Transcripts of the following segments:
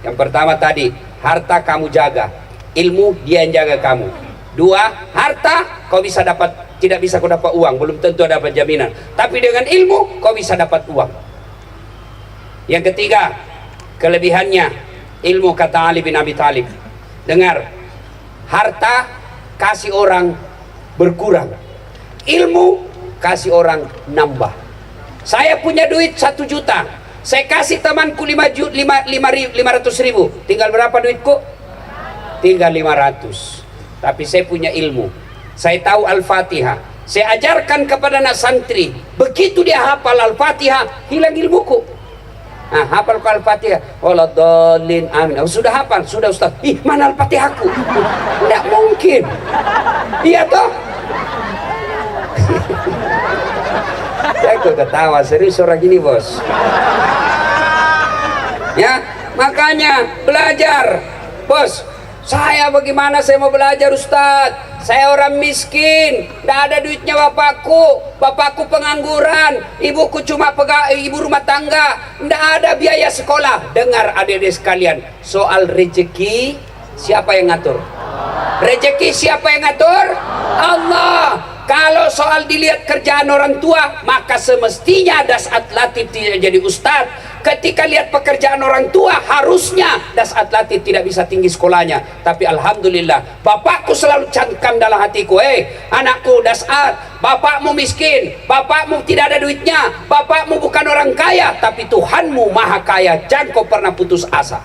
Yang pertama tadi, harta kamu jaga, ilmu dia yang jaga kamu. Dua, harta kau bisa dapat, tidak bisa kau dapat uang, belum tentu dapat jaminan. Tapi dengan ilmu kau bisa dapat uang. Yang ketiga, kelebihannya ilmu, kata Ali bin Abi Thalib. Dengar, harta kasih orang berkurang, ilmu kasih orang nambah. Saya punya duit 1 juta, saya kasih temanku 500 ribu, tinggal berapa duitku? Tinggal 500. Tapi saya punya ilmu, saya tahu Al-Fatihah, saya ajarkan kepada anak santri, begitu dia hafal Al-Fatihah, hilang ilmuku. Nah, hafal Al-Fatihah, waladhdallin, amin. Oh, sudah hafal, sudah Ustaz. Ih, mana Al-Fatihahku? Tidak mungkin. Iya toh? Aku ketawa, serius orang gini bos. Ya, makanya belajar, bos. Saya bagaimana saya mau belajar Ustadz? Saya orang miskin, tidak ada duitnya bapakku pengangguran, ibuku cuma ibu rumah tangga, tidak ada biaya sekolah. Dengar adik-adik sekalian, soal rezeki siapa yang ngatur? Rezeki siapa yang ngatur? Allah. Kalau soal dilihat kerjaan orang tua, maka semestinya Dasat Latif tidak jadi ustadz. Ketika lihat pekerjaan orang tua, harusnya Dasat Latif tidak bisa tinggi sekolahnya. Tapi alhamdulillah, bapakku selalu cantikkan dalam hatiku, anakku Dasat, bapakmu miskin, bapakmu tidak ada duitnya, bapakmu bukan orang kaya, tapi Tuhanmu maha kaya, jangan kau pernah putus asa.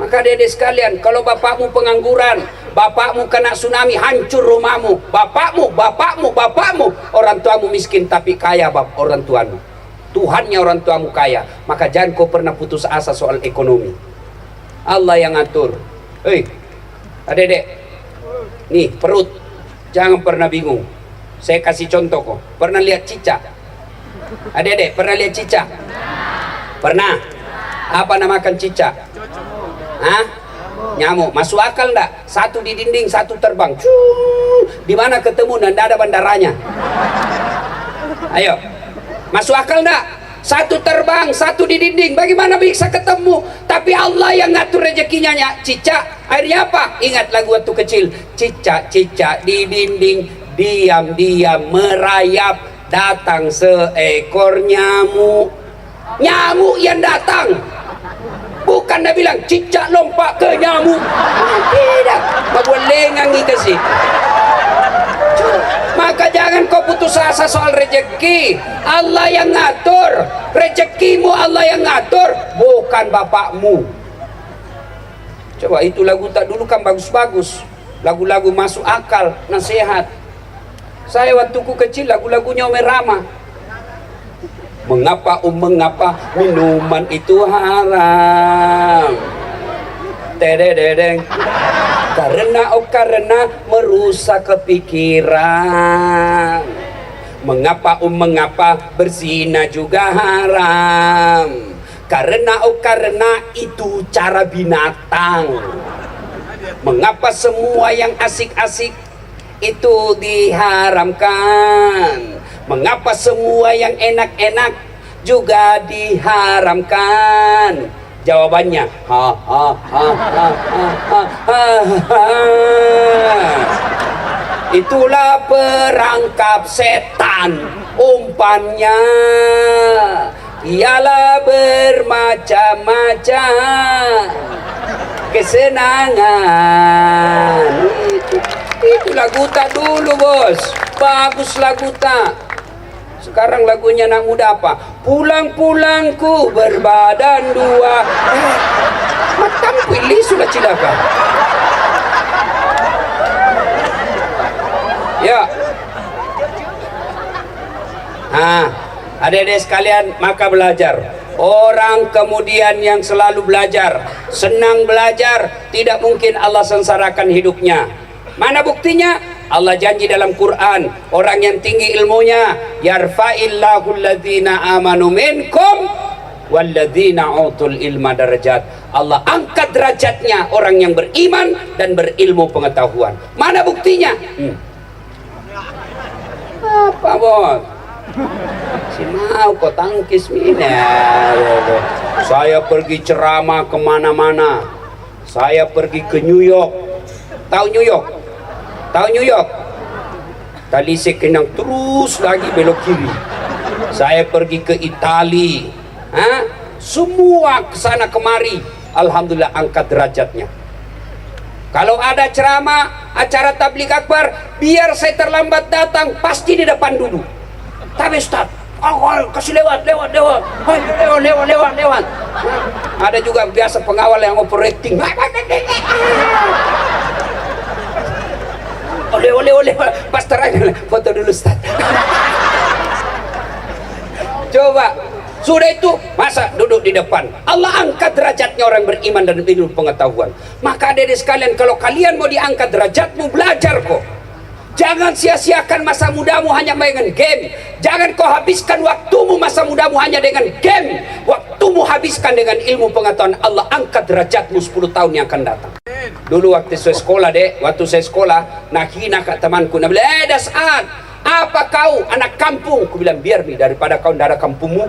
Maka dedek sekalian, kalau bapakmu pengangguran, bapakmu kena tsunami, hancur rumahmu, bapakmu, orang tuamu miskin tapi kaya orang tuamu, Tuhannya orang tuamu kaya, maka jangan kau pernah putus asa soal ekonomi. Allah yang ngatur. Adek-adek, nih perut, jangan pernah bingung. Saya kasih contoh kok. Pernah lihat cicak? Adek-adek, pernah lihat cicak? Pernah? Apa namakan cicak? Nyamuk. Masuk akal enggak? Satu di dinding, satu terbang. Di mana ketemu dan tidak ada bandaranya? Ayo, masuk akal enggak? Satu terbang, satu di dinding, bagaimana bisa ketemu? Tapi Allah yang ngatur rezekinya. Cicak, akhirnya apa? Ingat lagu waktu kecil, cicak-cicak di dinding, diam-diam merayap, datang seekor nyamuk. Nyamuk yang datang, bukan dia bilang cicak lompat ke nyamuk. Tidak, bawa lengang kasih. Maka jangan kau putus asa soal rezeki. Allah yang ngatur rezekimu, Allah yang ngatur, bukan bapakmu. Coba itu lagu tak dulu kan bagus-bagus, lagu-lagu masuk akal, nasihat. Saya waktu ku kecil lagu-lagunya Omar Rama. Mengapa minuman itu haram? Tededeng. Karena merusak kepikiran. Mengapa berzina juga haram? Karena itu cara binatang. Mengapa semua yang asik-asik itu diharamkan? Mengapa semua yang enak-enak juga diharamkan? Jawabannya, itulah perangkap setan. Umpannya ialah bermacam-macam kesenangan. Itu lagu tak dulu bos, bagus lagu tak. Sekarang lagunya anak muda apa? Pulang-pulangku berbadan dua. Matam pilih sudah cilaka. Ya. Adik-adik sekalian, maka belajar. Orang kemudian yang selalu belajar, senang belajar, tidak mungkin Allah sengsarakan hidupnya. Mana buktinya? Allah janji dalam Quran, orang yang tinggi ilmunya, yarfa'illahu alladhina amanu minkum walladzina utul ilma darajat. Allah angkat derajatnya orang yang beriman dan berilmu pengetahuan. Mana buktinya? Apa bos? Si mau kau tangkis mina. Saya pergi ceramah kemana-mana. Saya pergi ke New York. Tahu New York? Tahu New York? Tali saya kenang terus lagi belok kiri. Saya pergi ke Itali. Semua kesana kemari. Alhamdulillah angkat derajatnya. Kalau ada ceramah, acara tabligh akbar, biar saya terlambat datang, pasti di depan dulu. Tapi Ustaz, kasih lewat. Ada juga biasa pengawal yang operating. Oleh, pastor aja, foto dulu Ustaz. Coba, sudah itu masa duduk di depan. Allah angkat derajatnya orang beriman dan ilmu pengetahuan. Maka adik-adik sekalian, kalau kalian mau diangkat derajatmu, belajar kok. Jangan sia-siakan masa mudamu hanya dengan game. Jangan kau habiskan waktumu masa mudamu hanya dengan game. Waktumu habiskan dengan ilmu pengetahuan. Allah angkat derajatmu 10 tahun yang akan datang. Dulu waktu saya sekolah waktu saya sekolah, nak hina kat temanku, nak bilang, Das'ad, apa kau anak kampung? Aku bilang, biar nih, daripada kau ndak ada kampungmu.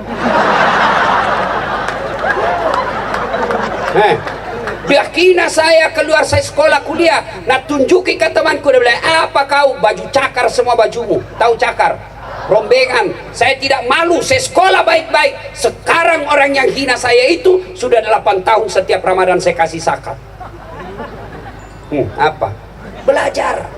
Dia kina saya keluar saya sekolah kuliah, nak tunjuki ke temanku, dia bilang, apa kau? Baju cakar semua bajumu. Tahu cakar? Rombengan. Saya tidak malu, saya sekolah baik-baik. Sekarang orang yang hina saya itu sudah 8 tahun setiap Ramadan saya kasih zakat. Apa? Belajar.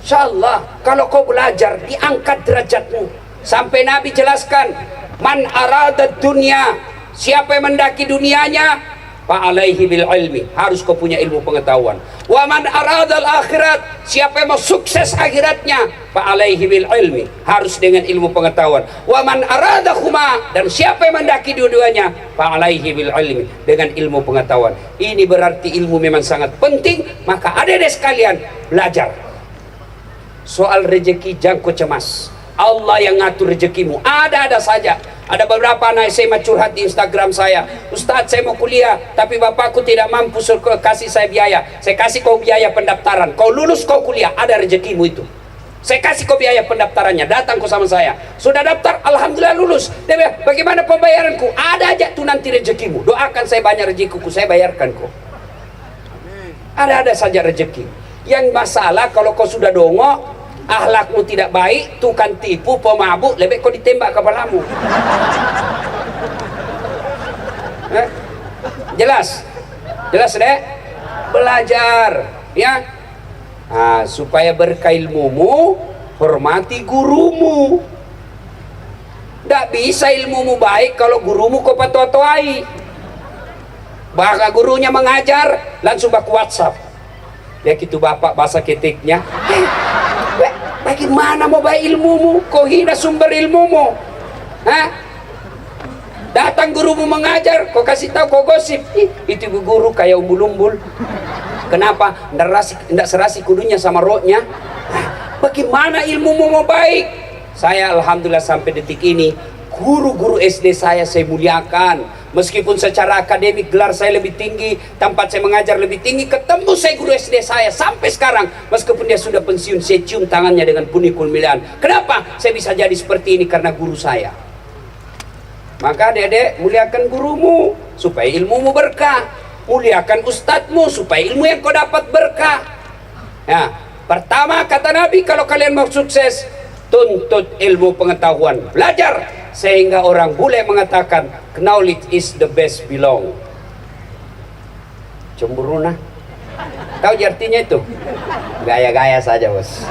Insyaallah kalau kau belajar diangkat derajatmu. Sampai Nabi jelaskan, man arada dunia, siapa yang mendaki dunianya, fa alaihi bil ilmi, harus kau punya ilmu pengetahuan. Wa man arada al akhirat, siapa yang mau sukses akhiratnya, fa alaihi bil ilmi, harus dengan ilmu pengetahuan. Wa man arada huma, dan siapa yang mendaki dua-duanya, fa alaihi bil ilmi, dengan ilmu pengetahuan. Ini berarti ilmu memang sangat penting. Maka adik-adik sekalian, belajar. Soal rezeki jangan kau cemas. Allah yang ngatur rezekimu. Ada saja. Ada beberapa anak SMA curhat di Instagram saya, Ustaz saya mau kuliah tapi bapakku tidak mampu kasih saya biaya. Saya kasih kau biaya pendaftaran, kau lulus kau kuliah, ada rezekimu itu. Saya kasih kau biaya pendaftarannya, datang kau sama saya. Sudah daftar, alhamdulillah lulus. Dia bilang, bagaimana pembayaranku? Ada aja tuh nanti rezekimu. Doakan saya banyak rezekiku, saya bayarkan kau. Ada saja rezeki. Yang masalah kalau kau sudah dongok, akhlakmu tidak baik, tukang tipu, pemabuk, lebih kau ditembak kepalamu. Jelas deh. Belajar ya, supaya berkah ilmumu, hormati gurumu. Tidak bisa ilmumu baik kalau gurumu kau patoai. Bahkan gurunya mengajar langsung baku WhatsApp, ya gitu bapak bahasa ketiknya. Bagaimana mau baik ilmumu? Kau hina sumber ilmumu. Datang gurumu mengajar, kau kasih tahu, kau gosip. Itu guru kayak umbul-umbul. Kenapa? Nggak serasi kudunya sama rohnya. Bagaimana ilmumu mau baik? Saya alhamdulillah sampai detik ini, guru-guru SD saya muliakan. Meskipun secara akademik gelar saya lebih tinggi, tempat saya mengajar lebih tinggi, ketemu saya guru SD saya sampai sekarang, meskipun dia sudah pensiun, saya cium tangannya dengan pundi kulmilan. Kenapa saya bisa jadi seperti ini? Karena guru saya. Maka adik-adik, muliakan gurumu supaya ilmumu berkah. Muliakan ustadzmu supaya ilmu yang kau dapat berkah. Ya, pertama kata Nabi, kalau kalian mau sukses, tuntut ilmu pengetahuan, belajar. Sehingga orang bule mengatakan knowledge is the best belong. Cemburu nah. Tahu artinya itu? Gaya-gaya saja bos.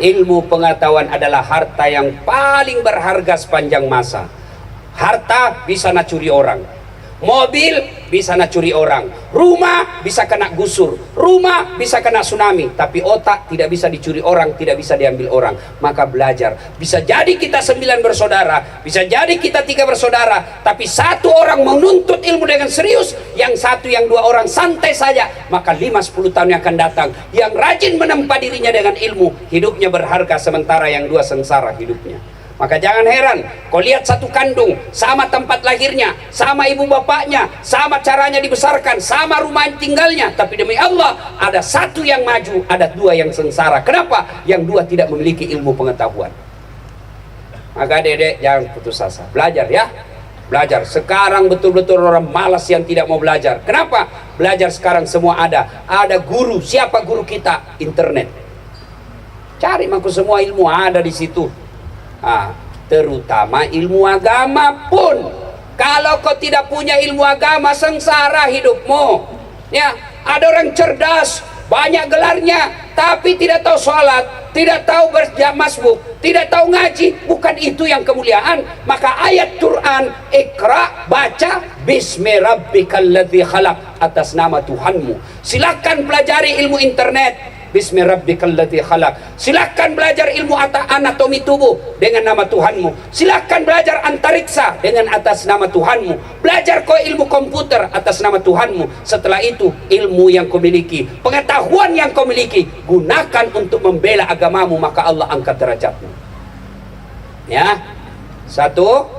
Ilmu pengetahuan adalah harta yang paling berharga sepanjang masa. Harta bisa nak curi orang, mobil bisa nak curi orang, rumah bisa kena gusur, rumah bisa kena tsunami, tapi otak tidak bisa dicuri orang, tidak bisa diambil orang. Maka belajar. Bisa jadi kita 9 bersaudara, bisa jadi kita 3 bersaudara, tapi satu orang menuntut ilmu dengan serius, yang satu yang 2 orang santai saja, maka 5-10 tahun yang akan datang, yang rajin menempa dirinya dengan ilmu, hidupnya berharga, sementara yang 2 sengsara hidupnya. Maka jangan heran, kau lihat satu kandung, sama tempat lahirnya, sama ibu bapaknya, sama caranya dibesarkan, sama rumah tinggalnya, tapi demi Allah, ada satu yang maju, ada 2 yang sengsara. Kenapa? Yang 2 tidak memiliki ilmu pengetahuan. Maka dedek jangan putus asa, belajar ya, belajar. Sekarang betul-betul orang malas yang tidak mau belajar. Kenapa? Belajar sekarang semua ada guru. Siapa guru kita? Internet. Cari maku semua ilmu ada di situ. Terutama ilmu agama pun. Kalau kau tidak punya ilmu agama, sengsara hidupmu. Ya, ada orang cerdas, banyak gelarnya, tapi tidak tahu sholat, tidak tahu bermasbuk, tidak tahu ngaji. Bukan itu yang kemuliaan. Maka ayat Quran, Iqra, baca Bismi rabbikal ladzi khalaq, atas nama Tuhanmu. Silakan pelajari ilmu internet, Bismi rabbikal ladzi khalaq. Silakan belajar ilmu anatomi tubuh dengan nama Tuhanmu. Silakan belajar antariksa dengan atas nama Tuhanmu. Belajar kau ilmu komputer atas nama Tuhanmu. Setelah itu ilmu yang kau miliki, pengetahuan yang kau miliki, gunakan untuk membela agamamu, maka Allah angkat derajatmu. Ya. Satu,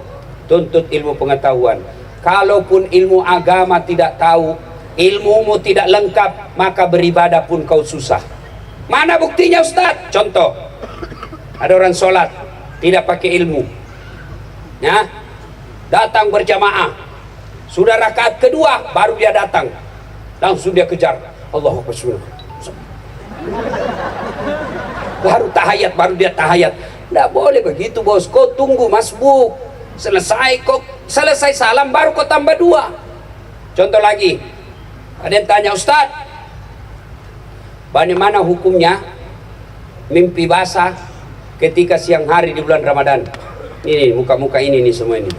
tuntut ilmu pengetahuan. Kalaupun ilmu agama tidak tahu, ilmumu tidak lengkap, maka beribadah pun kau susah. Mana buktinya Ustadz? Contoh, ada orang sholat tidak pakai ilmu, ya, datang berjamaah, sudah rakaat kedua baru dia datang, langsung dia kejar, Allahu Akbar, baru tahayat, baru dia tahayat. Tidak boleh begitu bos, kau tunggu masbuk, selesai kau selesai salam baru kau tambah dua. Contoh lagi, ada yang tanya, Ustadz, bagaimana hukumnya mimpi basah ketika siang hari di bulan Ramadan? Ini muka-muka ini nih semua ini.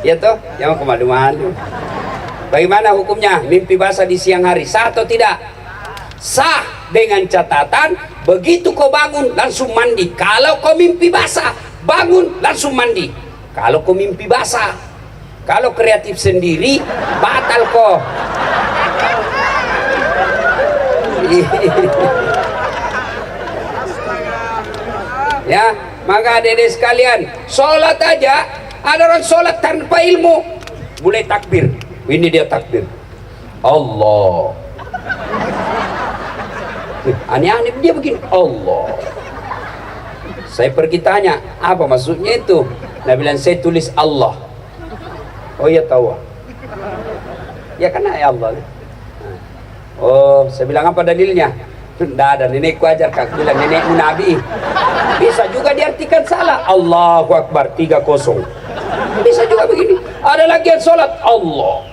Ya toh, jangan kemalu-malu. Bagaimana hukumnya mimpi basah di siang hari? Sah atau tidak? Sah, dengan catatan begitu kau bangun langsung mandi. Kalau kau mimpi basah, bangun langsung mandi. Kalau kau mimpi basah, kalau kreatif sendiri, batal kok. Ya, maka adik-adik sekalian, sholat aja, ada orang sholat tanpa ilmu, mulai takbir, ini dia takbir, Allah, aneh-aneh dia begini, Allah. Saya pergi tanya, apa maksudnya itu? Nah bilang, saya tulis Allah. Oh iya tahu, ya kan ya Allah. Oh, saya bilang apa dalilnya? Tidak ada, nenekku ajar, kak bilang nenekmu nabi. Bisa juga diartikan salah. Allahu Akbar 3-0. Bisa juga begini. Ada lagi yang sholat Allah.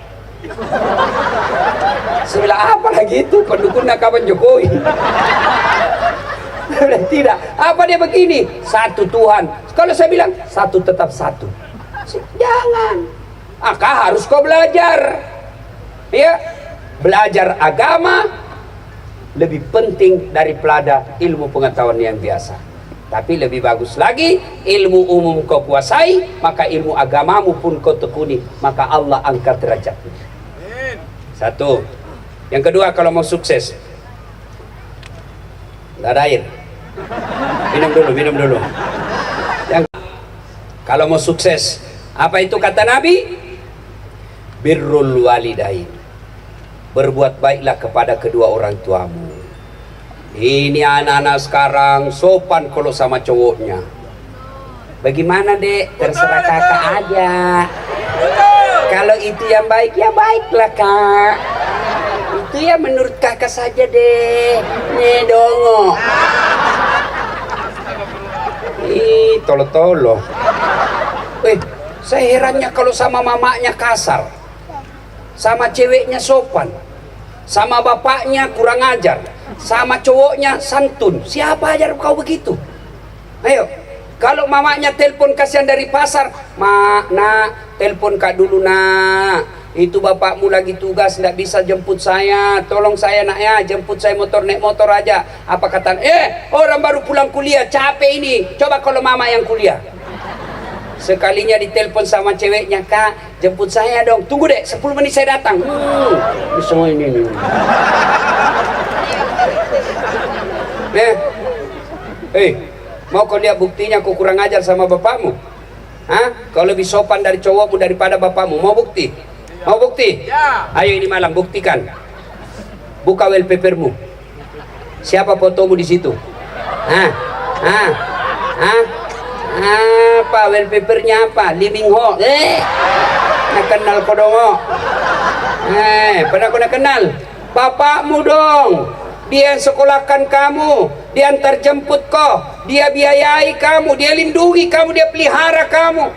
Saya bilang apa lagi itu? Pendukungnya kapan Jokowi? Tidak. Apa dia begini? Satu Tuhan. Kalau saya bilang satu tetap satu. Jangan. Maka harus kau belajar. Ya. Belajar agama lebih penting daripada ilmu pengetahuan yang biasa. Tapi lebih bagus lagi, ilmu umum kau kuasai, maka ilmu agamamu pun kau tekuni, maka Allah angkat derajatmu. Satu. Yang kedua, kalau mau sukses, nggak ada air, minum dulu. Kalau mau sukses, apa itu kata Nabi? Birrul walidain, berbuat baiklah kepada kedua orang tuamu. Ini anak-anak sekarang sopan kalau sama cowoknya. Bagaimana dek? Terserah kakak aja. Kalau itu yang baik, ya baiklah kak. Itu ya menurut kakak saja deh. Nih dongo. Ih, tolo-tolo. Saya herannya kalau sama mamanya kasar, sama ceweknya sopan, sama bapaknya kurang ajar, sama cowoknya santun. Siapa ajar kau begitu? Ayo, kalau mamanya telepon kasihan dari pasar, mak, nak, telepon kak dulu nak, itu bapakmu lagi tugas, tidak bisa jemput saya, tolong saya nak ya, jemput saya naik motor aja. Apa kata, orang baru pulang kuliah, capek ini, coba kalau mama yang kuliah. Sekalinya ditelepon sama ceweknya, kak jemput saya dong, tunggu deh 10 menit saya datang. Semua ini nih. Mau kau lihat buktinya kau kurang ajar sama bapakmu? Kau lebih sopan dari cowokmu daripada bapakmu. Mau bukti? Mau bukti? Ayo ini malam buktikan. Buka wallpapermu. Siapa fotomu di situ? Apa wallpapernya apa? Liming Ho. Nak kenal ko dong. Pernah ko nak kenal? Bapakmu dong. Dia yang sekolahkan kamu, dia antar jemput kau, dia biayai kamu, dia lindungi kamu, dia pelihara kamu.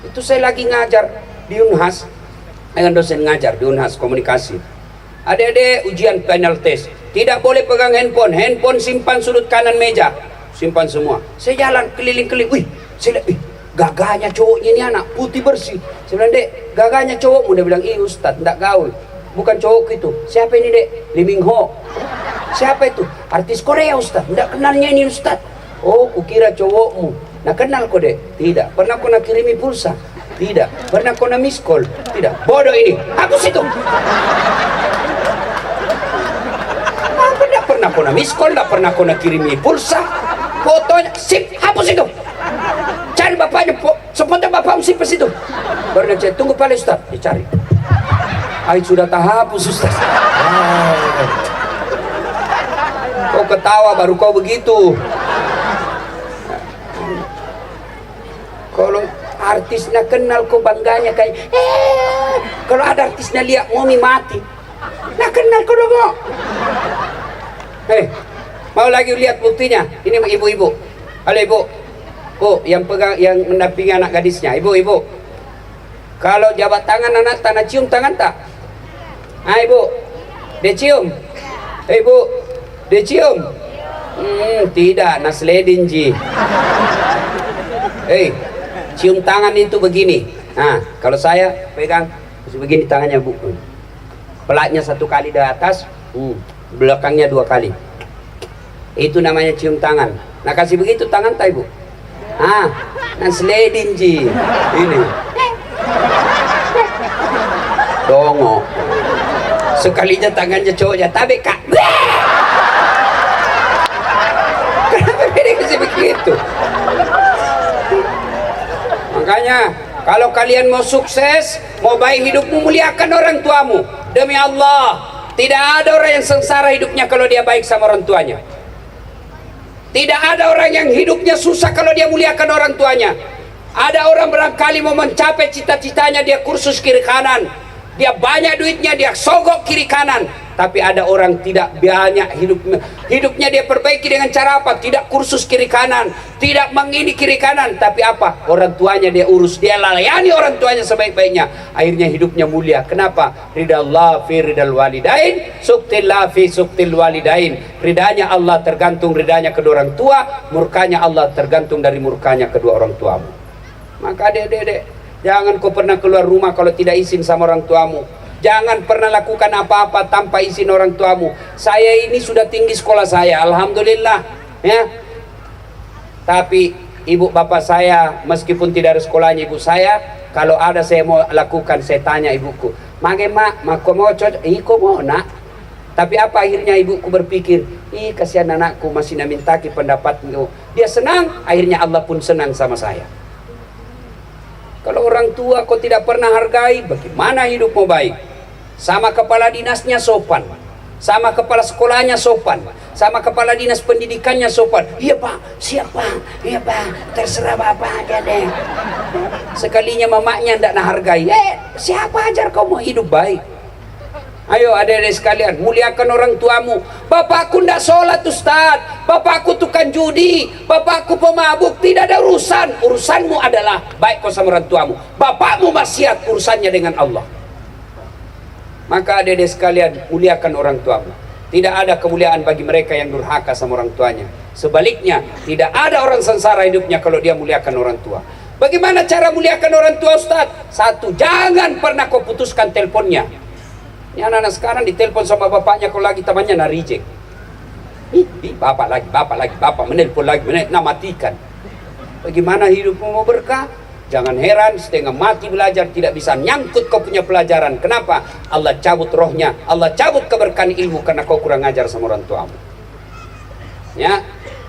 Itu saya lagi ngajar di Unhas, dengan dosen ngajar di Unhas komunikasi. Adik-adik ujian final test, tidak boleh pegang handphone, handphone simpan sudut kanan meja, simpan semua. Saya jalan keliling-keliling, wih, saya lihat, gagahnya cowoknya ini anak putih bersih. Saya bilang, dek, gagahnya cowokmu. Dia bilang, Ustadz, tidak gaul. Bukan cowok itu. Siapa ini, dek? Liming Ho. Siapa itu? Artis Korea, Ustadz. Tidak kenalnya ini, Ustadz. Oh, kukira cowokmu. Nah, kenal kok, dek? Tidak. Pernah kau nak kirimi pulsa? Tidak. Pernah kau nak miss call? Tidak. Bodoh ini. Hapus itu. Apa tidak pernah kau nak miss call? Tidak pernah kau nak kirimi pulsa? Fotonya, sip. Hapus itu. Cari bapaknya. Sepontan bapakmu simpan situ. Baru dia cari. Tunggu pala, Ustadz. Dicari. Sudah tak hapus, Ustaz. Kau ketawa baru kau begitu. Kalau artisnya kenal kau bangganya kayak kalau ada artisnya lihat momi mati. Nah kenal kau dong. Mau lagi lihat buktinya? Ini ibu-ibu. Halo ibu. Oh, yang pegang, yang mendampingi anak gadisnya. Ibu-ibu. Kalau jabat tangan anak tanah cium tangan tak? Ibu, dia cium. Ibu, dia cium. Tidak, nasledin ji. Cium tangan itu begini. Kalau saya pegang begini tangannya bu. Pelatnya satu kali di atas, belakangnya 2 kali. Itu namanya cium tangan. Nah kasih begitu tangan tak ibu? Nasledin ji. Ini. Dongo. Sekalinya tangannya cowoknya tabe kak. Kenapa dia kasih begitu? Makanya kalau kalian mau sukses, mau baik hidupmu, muliakan orang tuamu. Demi Allah, tidak ada orang yang sengsara hidupnya kalau dia baik sama orang tuanya. Tidak ada orang yang hidupnya susah kalau dia muliakan orang tuanya. Ada orang barangkali mau mencapai cita-citanya, dia kursus kiri kanan, dia banyak duitnya, dia sogok kiri kanan. Tapi ada orang tidak banyak hidupnya dia perbaiki dengan cara apa? Tidak kursus kiri kanan, tidak mengini kiri kanan, tapi apa? Orang tuanya dia urus, dia layani orang tuanya sebaik-baiknya. Akhirnya hidupnya mulia. Kenapa? Ridallah fi ridal walidain, suktillah fi suktil walidain. Ridanya Allah tergantung ridanya kedua orang tua, murkanya Allah tergantung dari murkanya kedua orang tuamu. Maka dek, jangan kau pernah keluar rumah kalau tidak izin sama orang tuamu. Jangan pernah lakukan apa-apa tanpa izin orang tuamu. Saya ini sudah tinggi sekolah saya, alhamdulillah, ya. Tapi ibu bapak saya, meskipun tidak ada sekolahnya ibu saya, kalau ada saya mau lakukan, saya tanya ibuku, "Mage mak, kau mau cocok?" "Iko mau nak." Tapi apa akhirnya ibuku berpikir, kasihan anakku masih namintaki pendapatmu. Dia senang, akhirnya Allah pun senang sama saya. Kalau orang tua kau tidak pernah hargai, bagaimana hidupmu baik? Sama kepala dinasnya sopan, sama kepala sekolahnya sopan, sama kepala dinas pendidikannya sopan. Iya pak, siapa? Iya pak, terserah bapak aja deh. Sekalinya mamaknya tidak nak hargai, siapa ajar kau mau hidup baik? Ayo adik-adik sekalian, muliakan orang tuamu. Bapakku tidak sholat Ustaz, bapakku tukang judi, bapakku pemabuk, tidak ada urusan. Urusanmu adalah baik kau sama orang tuamu. Bapakmu maksiat, urusannya dengan Allah. Maka adik-adik sekalian, muliakan orang tuamu. Tidak ada kemuliaan bagi mereka yang durhaka sama orang tuanya. Sebaliknya, tidak ada orang sengsara hidupnya kalau dia muliakan orang tua. Bagaimana cara muliakan orang tua Ustaz? 1, jangan pernah kau putuskan teleponnya. Ini anak-anak sekarang ditelepon sama bapaknya kalau lagi temannya na reject. Bapak menelpon lagi, matikan. Bagaimana hidupmu mau berkah? Jangan heran setengah mati belajar tidak bisa nyangkut kau punya pelajaran. Kenapa? Allah cabut rohnya, Allah cabut keberkahan ilmu karena kau kurang ajar sama orang tuamu. Ya.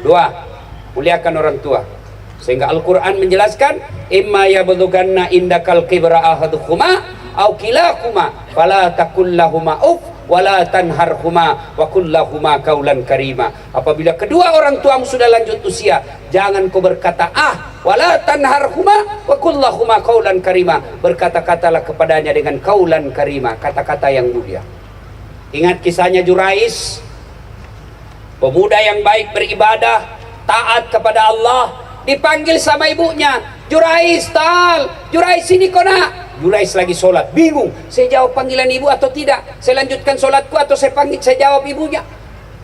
2, muliakan orang tua. Sehingga Al-Quran menjelaskan, imma yablughanna indakal kibra ahaduhuma au kilahuma fala taqul lahumā uff wala tanharhuma wa qul lahuma qaulan karima. Apabila kedua orang tuamu sudah lanjut usia, jangan kau berkata wala tanharhuma wa qul lahuma qaulan karima. Berkata-katalah kepadanya dengan qaulan karima, kata-kata yang mulia. Ingat kisahnya Jurais, pemuda yang baik beribadah, taat kepada Allah, dipanggil sama ibunya, Jurais, Jurais sini kau nak. Jurais lagi sholat, bingung, saya jawab panggilan ibu atau tidak, saya lanjutkan sholatku atau saya jawab ibunya,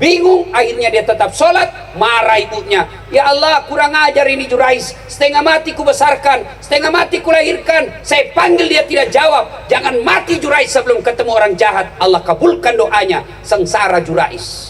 bingung. Akhirnya dia tetap sholat, marah ibunya, ya Allah kurang ajar ini Jurais, setengah mati ku besarkan, setengah mati ku lahirkan, saya panggil dia tidak jawab, jangan mati Jurais sebelum ketemu orang jahat. Allah kabulkan doanya, sengsara Jurais.